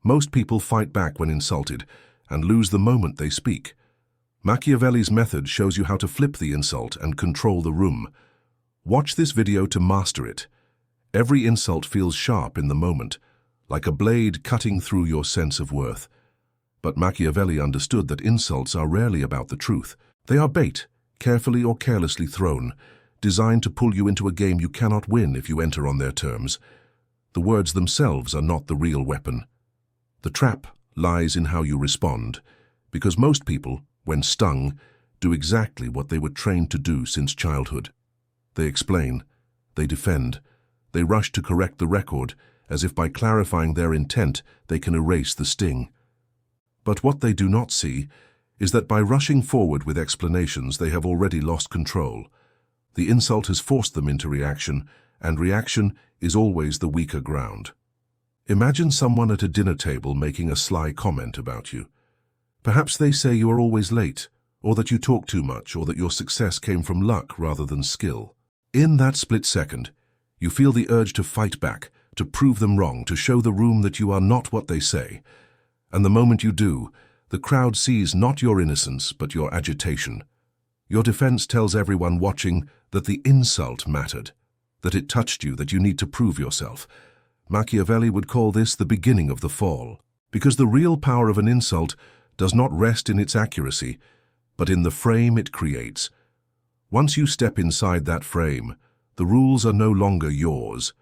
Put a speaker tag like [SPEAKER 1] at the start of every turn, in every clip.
[SPEAKER 1] Most people fight back when insulted and lose the moment they speak. Machiavelli's method shows you how to flip the insult and control the room. Watch this video to master it. Every insult feels sharp in the moment, like a blade cutting through your sense of worth. But Machiavelli understood that insults are rarely about the truth. They are bait, carefully or carelessly thrown, designed to pull you into a game you cannot win if you enter on their terms. The words themselves are not the real weapon. The trap lies in how you respond, because most people, when stung, do exactly what they were trained to do since childhood. They explain, they defend, they rush to correct the record, as if by clarifying their intent they can erase the sting. But what they do not see is that by rushing forward with explanations they have already lost control. The insult has forced them into reaction, and reaction is always the weaker ground. Imagine someone at a dinner table making a sly comment about you. Perhaps they say you are always late, or that you talk too much, or that your success came from luck rather than skill. In that split second, you feel the urge to fight back, to prove them wrong, to show the room that you are not what they say. And the moment you do, the crowd sees not your innocence, but your agitation. Your defense tells everyone watching that the insult mattered, that it touched you, that you need to prove yourself. Machiavelli would call this the beginning of the fall, because the real power of an insult does not rest in its accuracy, but in the frame it creates. Once you step inside that frame, the rules are no longer yours.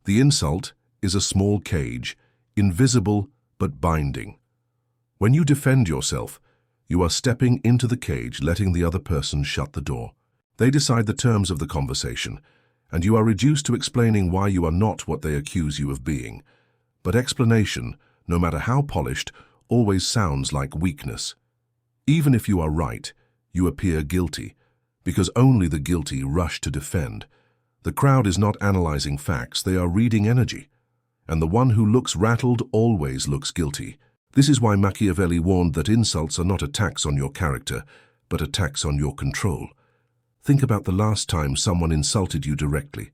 [SPEAKER 1] The insult is a small cage, invisible but binding. When you defend yourself, you are stepping into the cage, letting the other person shut the door. They decide the terms of the conversation, and you are reduced to explaining why you are not what they accuse you of being. But explanation, no matter how polished, always sounds like weakness. Even if you are right, you appear guilty, because only the guilty rush to defend. The crowd is not analyzing facts, they are reading energy. And the one who looks rattled always looks guilty. This is why Machiavelli warned that insults are not attacks on your character, but attacks on your control. Think about the last time someone insulted you directly.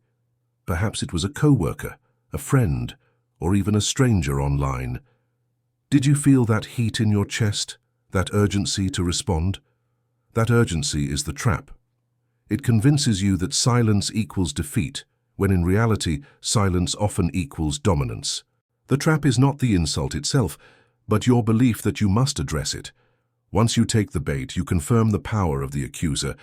[SPEAKER 1] Perhaps it was a co-worker, a friend, or even a stranger online. Did you feel that heat in your chest, that urgency to respond? That urgency is the trap. It convinces you that silence equals defeat, when in reality, silence often equals dominance. The trap is not the insult itself, but your belief that you must address it. Once you take the bait, you confirm the power of the accuser.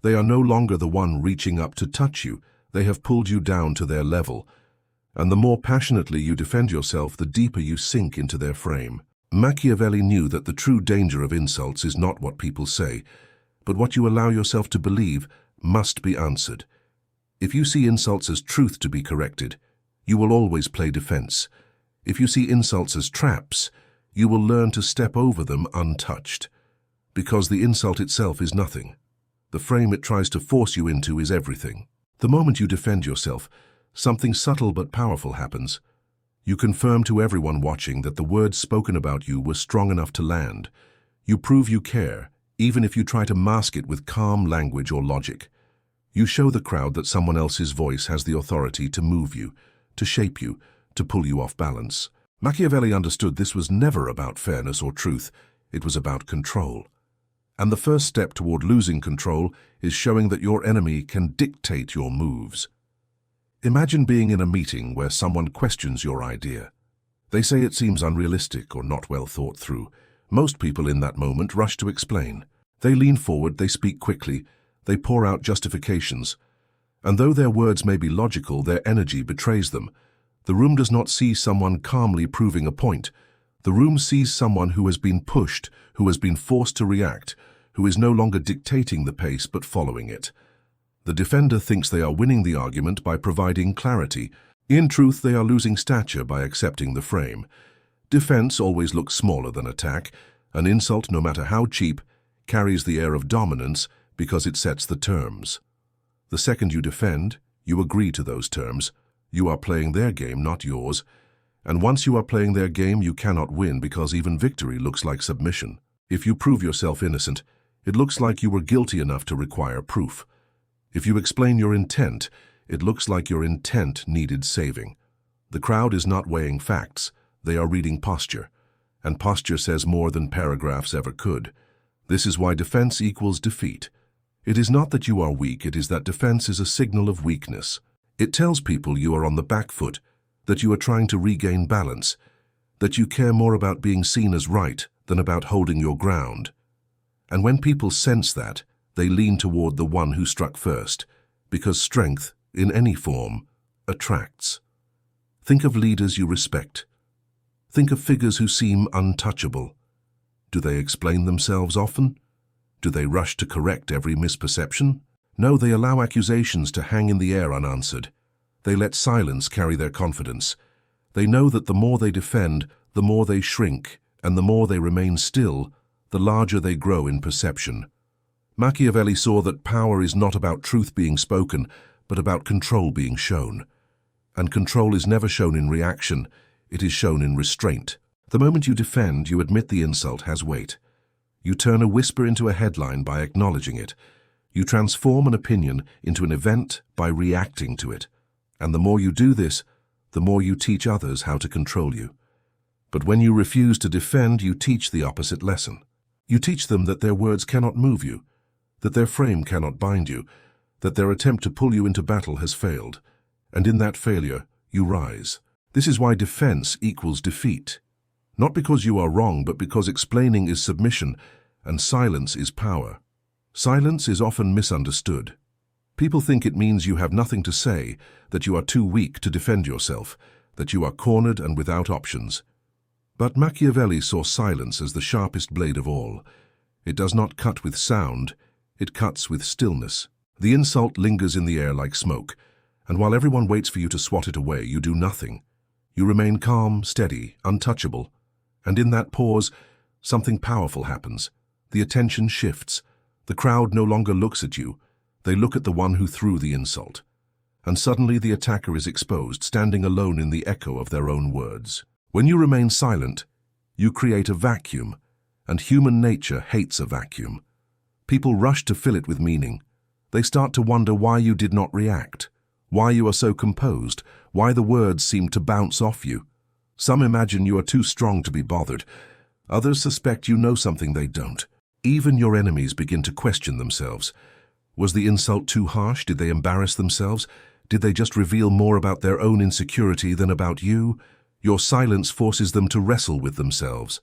[SPEAKER 1] They are no longer the one reaching up to touch you. They have pulled you down to their level. And the more passionately you defend yourself, the deeper you sink into their frame. Machiavelli knew that the true danger of insults is not what people say, but what you allow yourself to believe must be answered. If you see insults as truth to be corrected, you will always play defense. If you see insults as traps, you will learn to step over them untouched. Because the insult itself is nothing. The frame it tries to force you into is everything. The moment you defend yourself, something subtle but powerful happens. You confirm to everyone watching that the words spoken about you were strong enough to land. You prove you care, even if you try to mask it with calm language or logic. You show the crowd that someone else's voice has the authority to move you, to shape you, to pull you off balance. Machiavelli understood this was never about fairness or truth, it was about control. And the first step toward losing control is showing that your enemy can dictate your moves. Imagine being in a meeting where someone questions your idea. They say it seems unrealistic or not well thought through. Most people in that moment rush to explain. They lean forward, they speak quickly, they pour out justifications. And though their words may be logical, their energy betrays them. The room does not see someone calmly proving a point. The room sees someone who has been pushed, who has been forced to react, who is no longer dictating the pace but following it. The defender thinks they are winning the argument by providing clarity. In truth, they are losing stature by accepting the frame. Defense always looks smaller than attack. An insult, no matter how cheap, carries the air of dominance because it sets the terms. The second you defend, you agree to those terms. You are playing their game, not yours. And once you are playing their game, you cannot win because even victory looks like submission. If you prove yourself innocent, it looks like you were guilty enough to require proof. If you explain your intent, it looks like your intent needed saving. The crowd is not weighing facts, They are reading posture, and posture says more than paragraphs ever could. This is why defense equals defeat. It is not that you are weak, it is that defense is a signal of weakness. It tells people you are on the back foot, that you are trying to regain balance, that you care more about being seen as right than about holding your ground. And when people sense that, they lean toward the one who struck first, because strength, in any form, attracts. Think of leaders you respect. Think of figures who seem untouchable. Do they explain themselves often? Do they rush to correct every misperception? No, they allow accusations to hang in the air unanswered. They let silence carry their confidence. They know that the more they defend, the more they shrink, and the more they remain still, the larger they grow in perception. Machiavelli saw that power is not about truth being spoken, but about control being shown. And control is never shown in reaction, it is shown in restraint. The moment you defend, you admit the insult has weight. You turn a whisper into a headline by acknowledging it. You transform an opinion into an event by reacting to it. And the more you do this, the more you teach others how to control you. But when you refuse to defend, you teach the opposite lesson. You teach them that their words cannot move you, that their frame cannot bind you, that their attempt to pull you into battle has failed. And in that failure, you rise. This is why defense equals defeat. Not because you are wrong, but because explaining is submission and silence is power. Silence is often misunderstood. People think it means you have nothing to say, that you are too weak to defend yourself, that you are cornered and without options. But Machiavelli saw silence as the sharpest blade of all. It does not cut with sound, it cuts with stillness. The insult lingers in the air like smoke, and while everyone waits for you to swat it away, you do nothing. You remain calm, steady, untouchable. And in that pause, something powerful happens. The attention shifts. The crowd no longer looks at you. They look at the one who threw the insult. And suddenly the attacker is exposed, standing alone in the echo of their own words. When you remain silent, you create a vacuum, and human nature hates a vacuum. People rush to fill it with meaning. They start to wonder why you did not react, why you are so composed, why the words seem to bounce off you. Some imagine you are too strong to be bothered. Others suspect you know something they don't. Even your enemies begin to question themselves. Was the insult too harsh? Did they embarrass themselves? Did they just reveal more about their own insecurity than about you? Your silence forces them to wrestle with themselves,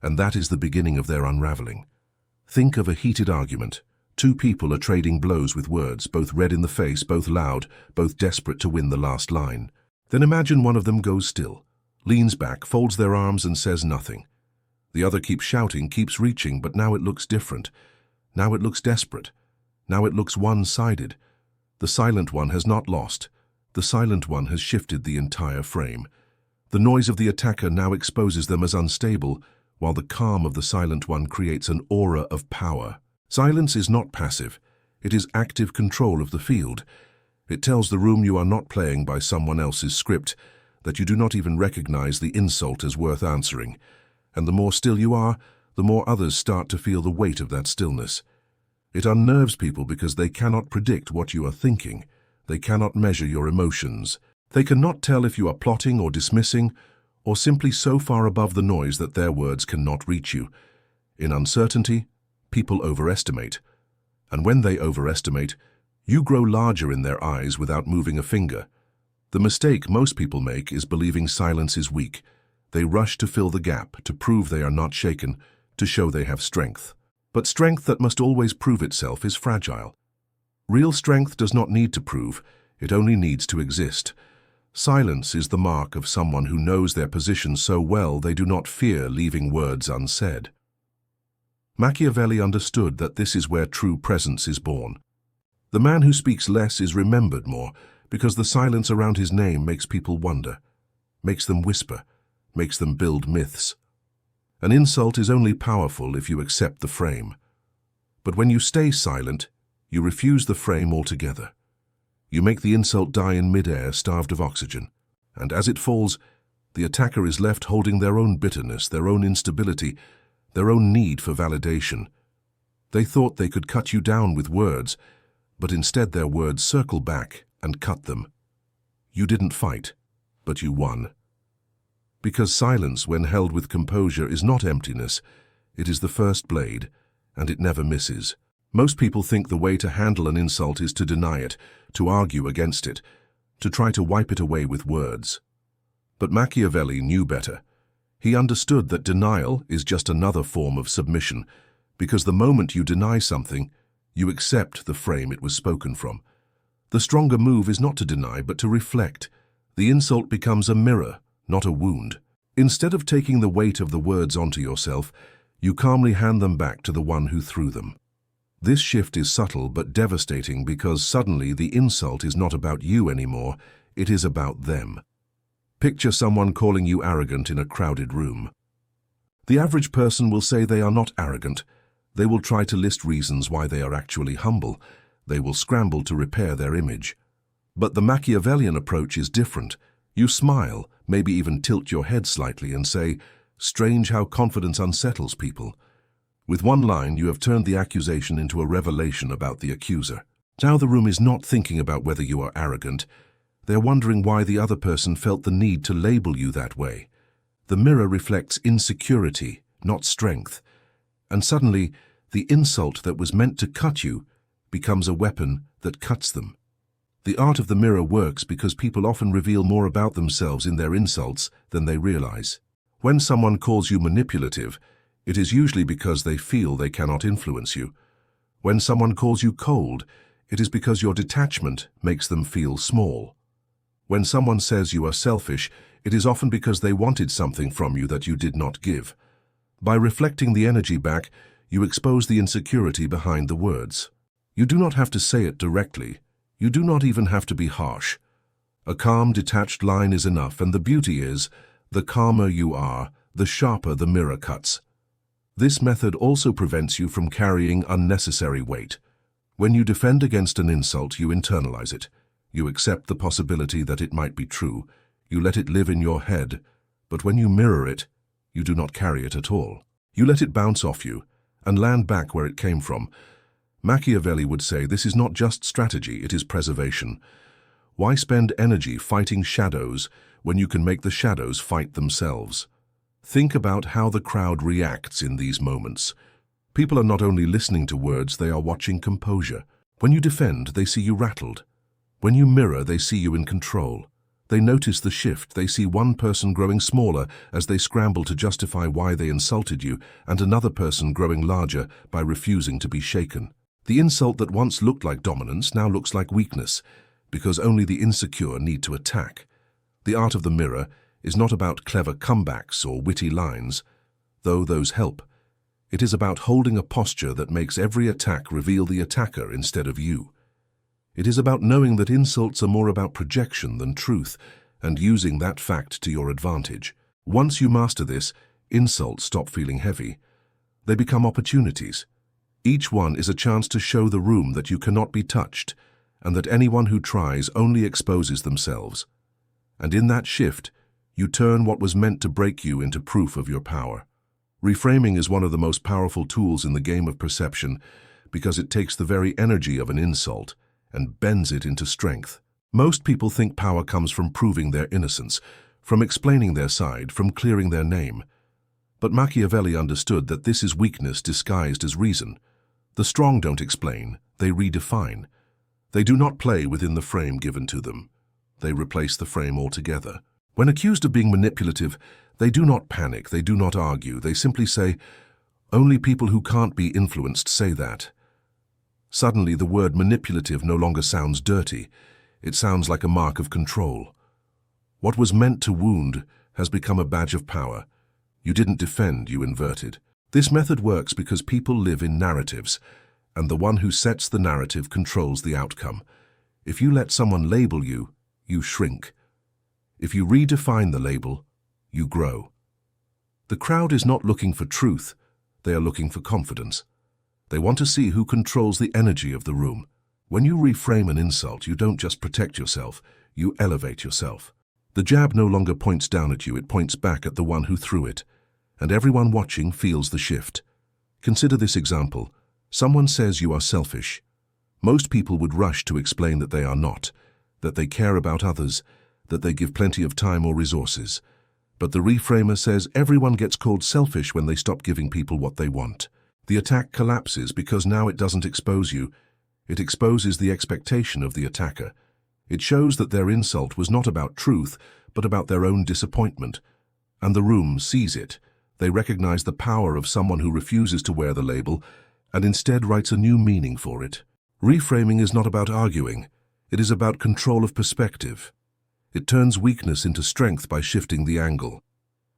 [SPEAKER 1] and that is the beginning of their unraveling. Think of a heated argument. Two people are trading blows with words, both red in the face, both loud, both desperate to win the last line. Then imagine one of them goes still, leans back, folds their arms and says nothing. The other keeps shouting, keeps reaching, but now it looks different. Now it looks desperate. Now it looks one-sided. The silent one has not lost. The silent one has shifted the entire frame. The noise of the attacker now exposes them as unstable, while the calm of the silent one creates an aura of power. Silence is not passive. It is active control of the field. It tells the room you are not playing by someone else's script, that you do not even recognize the insult as worth answering. And the more still you are, the more others start to feel the weight of that stillness. It unnerves people because they cannot predict what you are thinking. They cannot measure your emotions. They cannot tell if you are plotting or dismissing, or simply so far above the noise that their words cannot reach you. In uncertainty, people overestimate. And when they overestimate, you grow larger in their eyes without moving a finger. The mistake most people make is believing silence is weak. They rush to fill the gap, to prove they are not shaken, to show they have strength. But strength that must always prove itself is fragile. Real strength does not need to prove, it only needs to exist. Silence is the mark of someone who knows their position so well they do not fear leaving words unsaid. Machiavelli understood that this is where true presence is born. The man who speaks less is remembered more, because the silence around his name makes people wonder, makes them whisper, makes them build myths. An insult is only powerful if you accept the frame. But when you stay silent, you refuse the frame altogether. You make the insult die in mid-air, starved of oxygen. And as it falls, the attacker is left holding their own bitterness, their own instability, their own need for validation. They thought they could cut you down with words, but instead their words circle back and cut them. You didn't fight, but you won. Because silence, when held with composure, is not emptiness. It is the first blade, and it never misses. Most people think the way to handle an insult is to deny it, to argue against it, to try to wipe it away with words. But Machiavelli knew better. He understood that denial is just another form of submission, because the moment you deny something, you accept the frame it was spoken from. The stronger move is not to deny, but to reflect. The insult becomes a mirror, not a wound. Instead of taking the weight of the words onto yourself, you calmly hand them back to the one who threw them. This shift is subtle but devastating because suddenly the insult is not about you anymore, it is about them. Picture someone calling you arrogant in a crowded room. The average person will say they are not arrogant. They will try to list reasons why they are actually humble. They will scramble to repair their image. But the Machiavellian approach is different. You smile, maybe even tilt your head slightly and say, "Strange how confidence unsettles people." With one line, you have turned the accusation into a revelation about the accuser. Now the room is not thinking about whether you are arrogant. They're wondering why the other person felt the need to label you that way. The mirror reflects insecurity, not strength. And suddenly, the insult that was meant to cut you becomes a weapon that cuts them. The art of the mirror works because people often reveal more about themselves in their insults than they realize. When someone calls you manipulative, it is usually because they feel they cannot influence you. When someone calls you cold, it is because your detachment makes them feel small. When someone says you are selfish, it is often because they wanted something from you that you did not give. By reflecting the energy back, you expose the insecurity behind the words. You do not have to say it directly. You do not even have to be harsh. A calm, detached line is enough, and the beauty is, the calmer you are, the sharper the mirror cuts. This method also prevents you from carrying unnecessary weight. When you defend against an insult, you internalize it. You accept the possibility that it might be true. You let it live in your head. But when you mirror it, you do not carry it at all. You let it bounce off you and land back where it came from. Machiavelli would say this is not just strategy, it is preservation. Why spend energy fighting shadows when you can make the shadows fight themselves? Think about how the crowd reacts in these moments. People are not only listening to words, they are watching composure. When you defend, they see you rattled. When you mirror, they see you in control. They notice the shift. They see one person growing smaller as they scramble to justify why they insulted you, and another person growing larger by refusing to be shaken. The insult that once looked like dominance now looks like weakness, because only the insecure need to attack. The art of the mirror is not about clever comebacks or witty lines, though those help. It is about holding a posture that makes every attack reveal the attacker instead of you. It is about knowing that insults are more about projection than truth, and using that fact to your advantage. Once you master this, insults stop feeling heavy. They become opportunities. Each one is a chance to show the room that you cannot be touched, and that anyone who tries only exposes themselves. And in that shift, you turn what was meant to break you into proof of your power. Reframing is one of the most powerful tools in the game of perception because it takes the very energy of an insult and bends it into strength. Most people think power comes from proving their innocence, from explaining their side, from clearing their name. But Machiavelli understood that this is weakness disguised as reason. The strong don't explain, they redefine. They do not play within the frame given to them. They replace the frame altogether. When accused of being manipulative, they do not panic, they do not argue, they simply say, "Only people who can't be influenced say that." Suddenly, the word manipulative no longer sounds dirty. It sounds like a mark of control. What was meant to wound has become a badge of power. You didn't defend, you inverted. This method works because people live in narratives, and the one who sets the narrative controls the outcome. If you let someone label you, you shrink. If you redefine the label, you grow. The crowd is not looking for truth, they are looking for confidence. They want to see who controls the energy of the room. When you reframe an insult, you don't just protect yourself, you elevate yourself. The jab no longer points down at you, it points back at the one who threw it. And everyone watching feels the shift. Consider this example. Someone says you are selfish. Most people would rush to explain that they are not, that they care about others, that they give plenty of time or resources. But the reframer says everyone gets called selfish when they stop giving people what they want. The attack collapses because now it doesn't expose you. It exposes the expectation of the attacker. It shows that their insult was not about truth, but about their own disappointment. And the room sees it. They recognize the power of someone who refuses to wear the label and instead writes a new meaning for it. Reframing is not about arguing. It is about control of perspective. It turns weakness into strength by shifting the angle.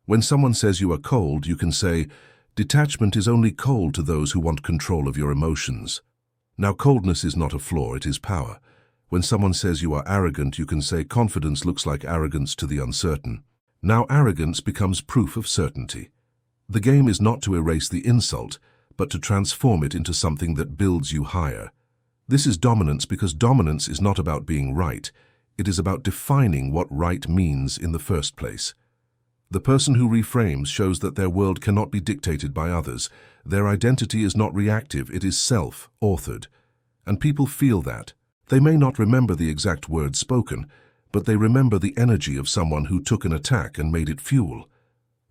[SPEAKER 1] When someone says you are cold, you can say, detachment is only cold to those who want control of your emotions. Now, coldness is not a flaw, it is power. When someone says you are arrogant, you can say confidence looks like arrogance to the uncertain. Now, arrogance becomes proof of certainty. The game is not to erase the insult, but to transform it into something that builds you higher. This is dominance because dominance is not about being right. It is about defining what right means in the first place. The person who reframes shows that their world cannot be dictated by others. Their identity is not reactive, it is self-authored. And people feel that. They may not remember the exact words spoken, but they remember the energy of someone who took an attack and made it fuel.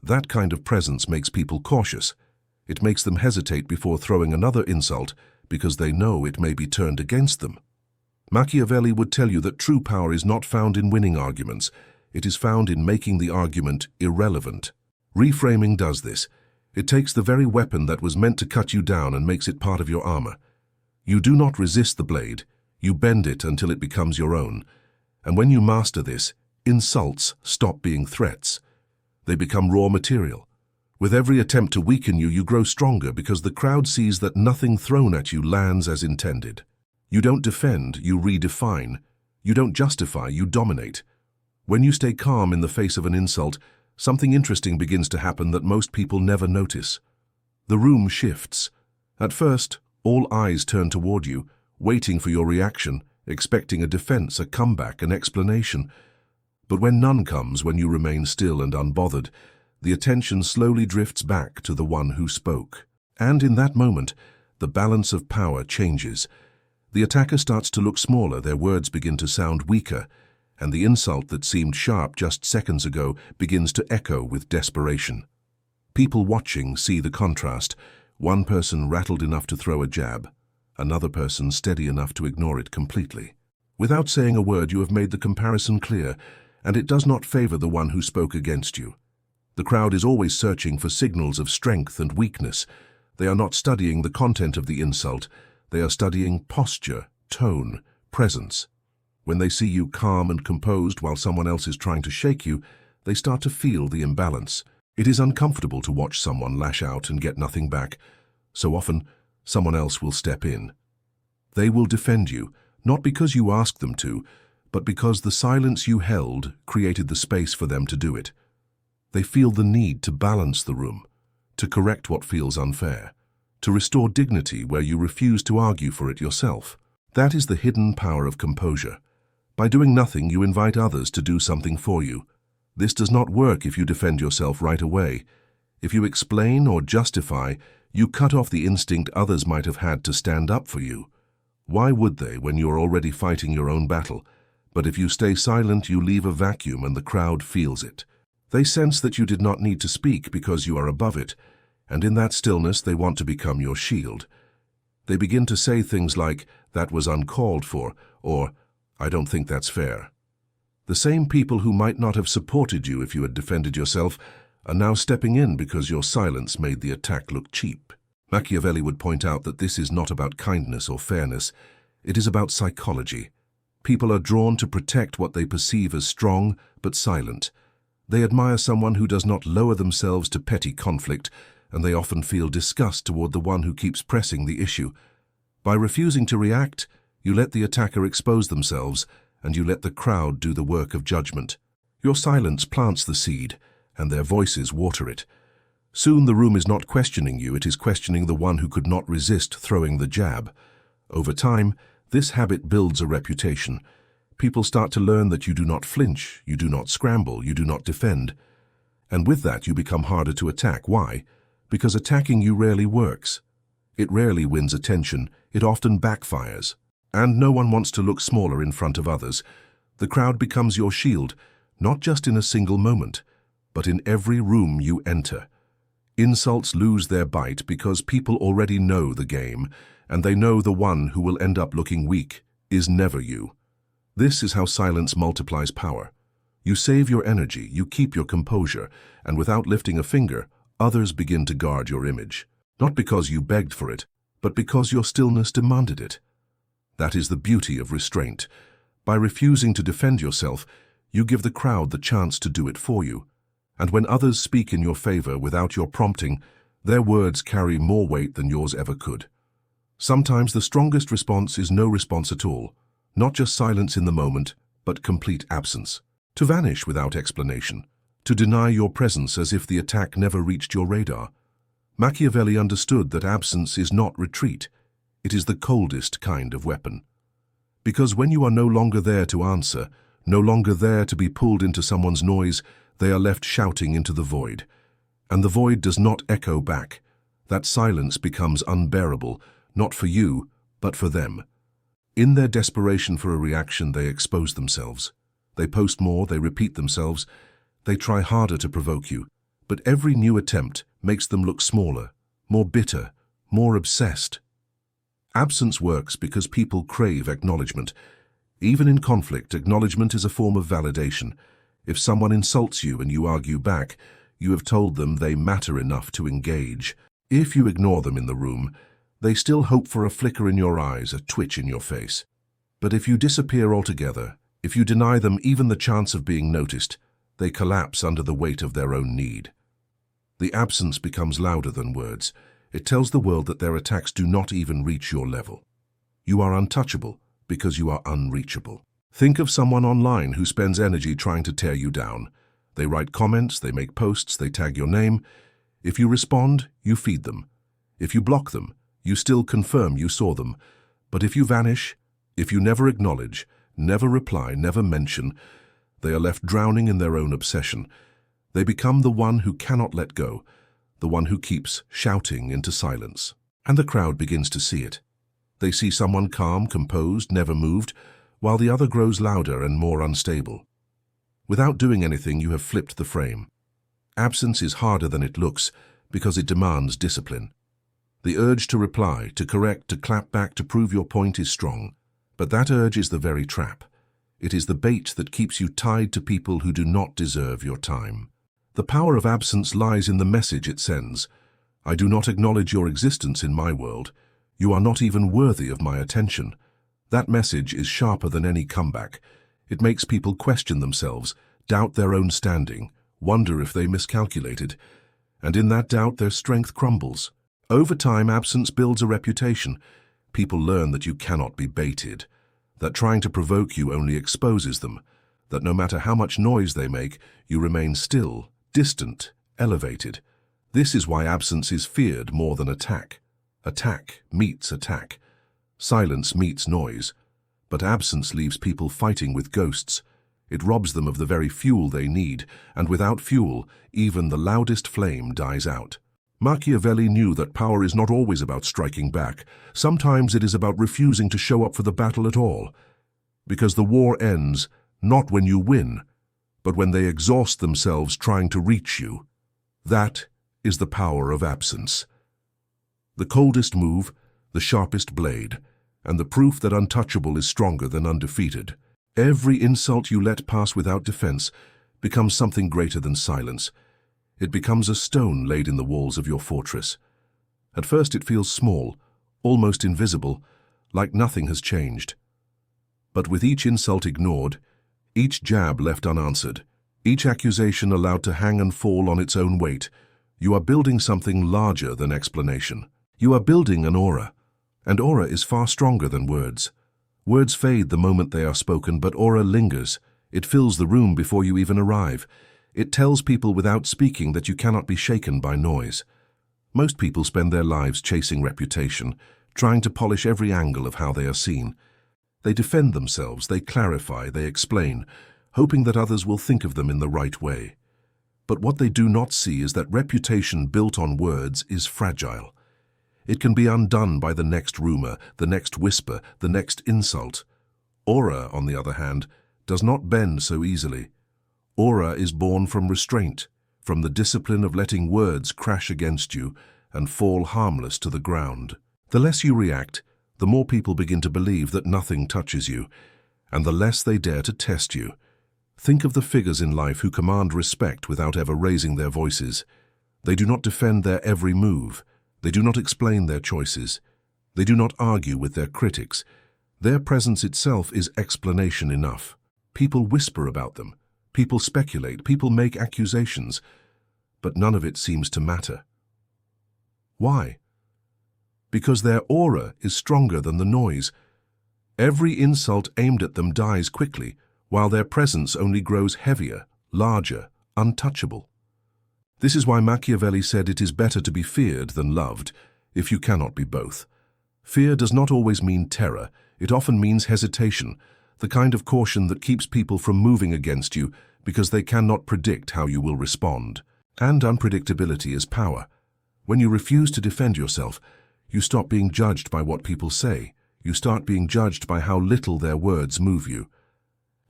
[SPEAKER 1] That kind of presence makes people cautious. It makes them hesitate before throwing another insult because they know it may be turned against them. Machiavelli would tell you that true power is not found in winning arguments. It is found in making the argument irrelevant. Reframing does this. It takes the very weapon that was meant to cut you down and makes it part of your armor. You do not resist the blade. You bend it until it becomes your own. And when you master this, insults stop being threats. They become raw material. With every attempt to weaken you, you grow stronger because the crowd sees that nothing thrown at you lands as intended. You don't defend, you redefine. You don't justify, you dominate. When you stay calm in the face of an insult, something interesting begins to happen that most people never notice. The room shifts. At first, all eyes turn toward you, waiting for your reaction, expecting a defense, a comeback, an explanation. But when none comes, when you remain still and unbothered, the attention slowly drifts back to the one who spoke. And in that moment, the balance of power changes. The attacker starts to look smaller, their words begin to sound weaker, and the insult that seemed sharp just seconds ago begins to echo with desperation. People watching see the contrast. One person rattled enough to throw a jab, another person steady enough to ignore it completely. Without saying a word, you have made the comparison clear, and it does not favor the one who spoke against you. The crowd is always searching for signals of strength and weakness. They are not studying the content of the insult. They are studying posture, tone, presence. When they see you calm and composed while someone else is trying to shake you, they start to feel the imbalance. It is uncomfortable to watch someone lash out and get nothing back. So often, someone else will step in. They will defend you, not because you asked them to, but because the silence you held created the space for them to do it. They feel the need to balance the room, to correct what feels unfair, to restore dignity where you refuse to argue for it yourself. That is the hidden power of composure. By doing nothing, you invite others to do something for you. This does not work if you defend yourself right away. If you explain or justify, you cut off the instinct others might have had to stand up for you. Why would they when you are already fighting your own battle? But if you stay silent, you leave a vacuum and the crowd feels it. They sense that you did not need to speak because you are above it, and in that stillness they want to become your shield. They begin to say things like, "That was uncalled for," or "I don't think that's fair." The same people who might not have supported you if you had defended yourself are now stepping in because your silence made the attack look cheap. Machiavelli would point out that this is not about kindness or fairness. It is about psychology. People are drawn to protect what they perceive as strong but silent. They admire someone who does not lower themselves to petty conflict, and they often feel disgust toward the one who keeps pressing the issue. By refusing to react, you let the attacker expose themselves, and you let the crowd do the work of judgment. Your silence plants the seed, and their voices water it. Soon the room is not questioning you, it is questioning the one who could not resist throwing the jab. Over time, this habit builds a reputation. People start to learn that you do not flinch, you do not scramble, you do not defend. And with that, you become harder to attack. Why? Because attacking you rarely works. It rarely wins attention, it often backfires. And no one wants to look smaller in front of others. The crowd becomes your shield, not just in a single moment, but in every room you enter. Insults lose their bite because people already know the game, and they know the one who will end up looking weak is never you. This is how silence multiplies power. You save your energy, you keep your composure, and without lifting a finger, others begin to guard your image. Not because you begged for it, but because your stillness demanded it. That is the beauty of restraint. By refusing to defend yourself, you give the crowd the chance to do it for you. And when others speak in your favor without your prompting, their words carry more weight than yours ever could. Sometimes the strongest response is no response at all, not just silence in the moment, but complete absence. To vanish without explanation, to deny your presence as if the attack never reached your radar. Machiavelli understood that absence is not retreat, it is the coldest kind of weapon. Because when you are no longer there to answer, no longer there to be pulled into someone's noise, they are left shouting into the void. And the void does not echo back. That silence becomes unbearable, not for you, but for them. In their desperation for a reaction, they expose themselves. They post more, they repeat themselves, they try harder to provoke you. But every new attempt makes them look smaller, more bitter, more obsessed. Absence works because people crave acknowledgement. Even in conflict, acknowledgement is a form of validation. If someone insults you and you argue back, you have told them they matter enough to engage. If you ignore them in the room, they still hope for a flicker in your eyes, a twitch in your face. But if you disappear altogether, if you deny them even the chance of being noticed, they collapse under the weight of their own need. The absence becomes louder than words. It tells the world that their attacks do not even reach your level. You are untouchable because you are unreachable. Think of someone online who spends energy trying to tear you down. They write comments, they make posts, they tag your name. If you respond, you feed them. If you block them, you still confirm you saw them. But if you vanish, if you never acknowledge, never reply, never mention, they are left drowning in their own obsession. They become the one who cannot let go, the one who keeps shouting into silence. And the crowd begins to see it. They see someone calm, composed, never moved, while the other grows louder and more unstable. Without doing anything, you have flipped the frame. Absence is harder than it looks because it demands discipline. The urge to reply, to correct, to clap back, to prove your point is strong. But that urge is the very trap. It is the bait that keeps you tied to people who do not deserve your time. The power of absence lies in the message it sends. I do not acknowledge your existence in my world. You are not even worthy of my attention. That message is sharper than any comeback. It makes people question themselves, doubt their own standing, wonder if they miscalculated. And in that doubt, their strength crumbles. Over time, absence builds a reputation. People learn that you cannot be baited, that trying to provoke you only exposes them, that no matter how much noise they make, you remain still, distant, elevated. This is why absence is feared more than attack. Attack meets attack. Silence meets noise. But absence leaves people fighting with ghosts. It robs them of the very fuel they need, and without fuel, even the loudest flame dies out. Machiavelli knew that power is not always about striking back. Sometimes it is about refusing to show up for the battle at all. Because the war ends not when you win, but when they exhaust themselves trying to reach you. That is the power of absence. The coldest move, the sharpest blade, and the proof that untouchable is stronger than undefeated. Every insult you let pass without defense becomes something greater than silence. It becomes a stone laid in the walls of your fortress. At first it feels small, almost invisible, like nothing has changed. But with each insult ignored, each jab left unanswered, each accusation allowed to hang and fall on its own weight, you are building something larger than explanation. You are building an aura, and aura is far stronger than words. Words fade the moment they are spoken, but aura lingers. It fills the room before you even arrive. It tells people without speaking that you cannot be shaken by noise. Most people spend their lives chasing reputation, trying to polish every angle of how they are seen. They defend themselves, they clarify, they explain, hoping that others will think of them in the right way. But what they do not see is that reputation built on words is fragile. It can be undone by the next rumor, the next whisper, the next insult. Aura, on the other hand, does not bend so easily. Aura is born from restraint. from the discipline of letting words crash against you and fall harmless to the ground. The less you react, the more people begin to believe that nothing touches you, and the less they dare to test you. Think of the figures in life who command respect without ever raising their voices. They do not defend their every move. They do not explain their choices. They do not argue with their critics. Their presence itself is explanation enough. People whisper about them. People speculate. People make accusations. But none of it seems to matter. Why? Because their aura is stronger than the noise. Every insult aimed at them dies quickly, while their presence only grows heavier, larger, untouchable. This is why Machiavelli said it is better to be feared than loved, if you cannot be both. Fear does not always mean terror. It often means hesitation, the kind of caution that keeps people from moving against you because they cannot predict how you will respond. And unpredictability is power. When you refuse to defend yourself, you stop being judged by what people say. You start being judged by how little their words move you.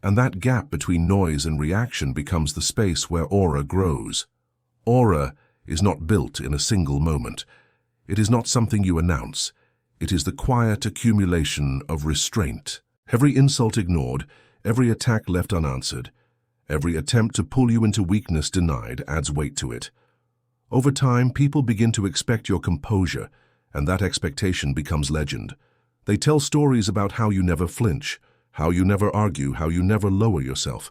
[SPEAKER 1] And that gap between noise and reaction becomes the space where aura grows. Aura is not built in a single moment. It is not something you announce. It is the quiet accumulation of restraint. Every insult ignored, every attack left unanswered, every attempt to pull you into weakness denied adds weight to it. Over time, people begin to expect your composure, and that expectation becomes legend. They tell stories about how you never flinch, how you never argue, how you never lower yourself.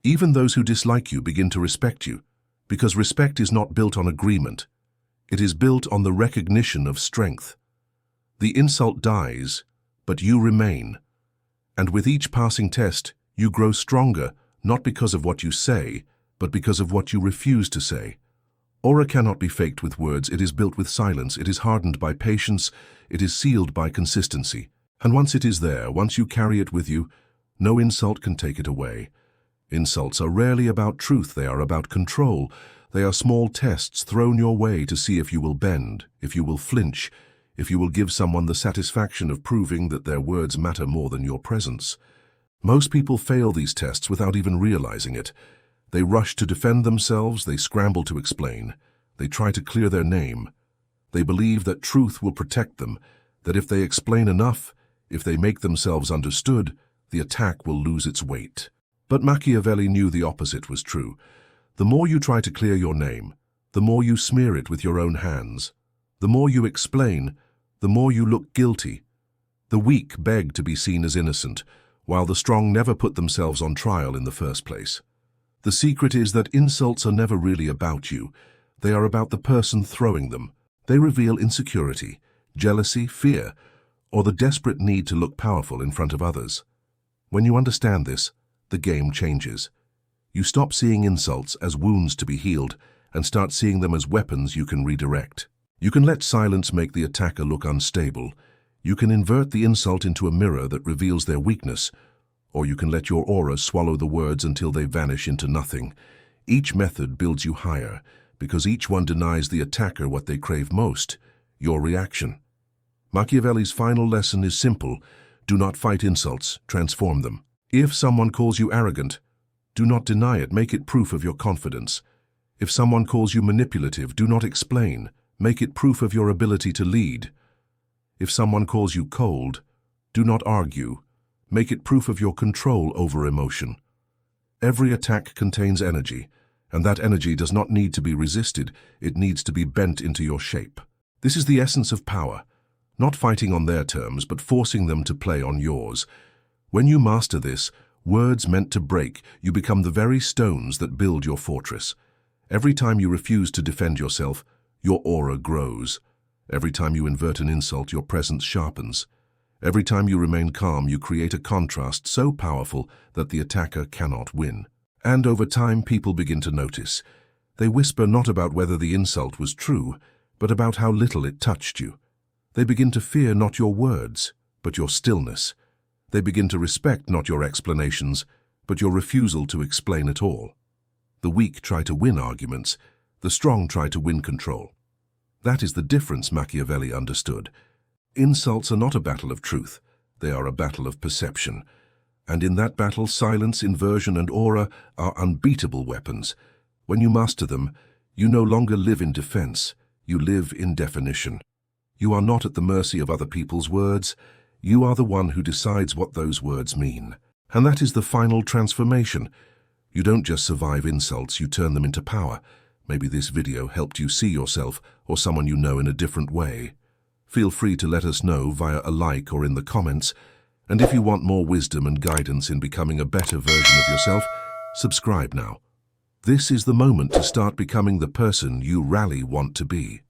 [SPEAKER 1] Even those who dislike you begin to respect you, because respect is not built on agreement. It is built on the recognition of strength. The insult dies, but you remain. And with each passing test, you grow stronger, not because of what you say, but because of what you refuse to say. Aura cannot be faked with words. It is built with silence. It is hardened by patience. It is sealed by consistency. And once it is there, once you carry it with you, no insult can take it away. Insults are rarely about truth. They are about control. They are small tests thrown your way to see if you will bend, if you will flinch, if you will give someone the satisfaction of proving that their words matter more than your presence. Most people fail these tests without even realizing it. They rush to defend themselves. They scramble to explain. They try to clear their name. They believe that truth will protect them, that if they explain enough, if they make themselves understood, the attack will lose its weight. But Machiavelli knew the opposite was true. The more you try to clear your name, the more you smear it with your own hands. The more you explain, the more you look guilty. The weak beg to be seen as innocent, while the strong never put themselves on trial in the first place. The secret is that insults are never really about you. They are about the person throwing them. They reveal insecurity, jealousy, fear, or the desperate need to look powerful in front of others. When you understand this, the game changes. You stop seeing insults as wounds to be healed and start seeing them as weapons you can redirect. You can let silence make the attacker look unstable. You can invert the insult into a mirror that reveals their weakness, or you can let your aura swallow the words until they vanish into nothing. Each method builds you higher, because each one denies the attacker what they crave most, your reaction. Machiavelli's final lesson is simple. Do not fight insults, transform them. If someone calls you arrogant, do not deny it, make it proof of your confidence. If someone calls you manipulative, do not explain, make it proof of your ability to lead. If someone calls you cold, do not argue, make it proof of your control over emotion. Every attack contains energy, and that energy does not need to be resisted, it needs to be bent into your shape. This is the essence of power. Not fighting on their terms, but forcing them to play on yours. When you master this, words meant to break, you become the very stones that build your fortress. Every time you refuse to defend yourself, your aura grows. Every time you invert an insult, your presence sharpens. Every time you remain calm, you create a contrast so powerful that the attacker cannot win. And over time, people begin to notice. They whisper not about whether the insult was true, but about how little it touched you. They begin to fear not your words, but your stillness. They begin to respect not your explanations, but your refusal to explain at all. The weak try to win arguments, the strong try to win control. That is the difference Machiavelli understood. Insults are not a battle of truth, they are a battle of perception. And in that battle, silence, inversion, and aura are unbeatable weapons. When you master them, you no longer live in defense, you live in definition. You are not at the mercy of other people's words, you are the one who decides what those words mean. And that is the final transformation. You don't just survive insults, you turn them into power. Maybe this video helped you see yourself or someone you know in a different way. Feel free to let us know via a like or in the comments. And if you want more wisdom and guidance in becoming a better version of yourself, subscribe now. This is the moment to start becoming the person you really want to be.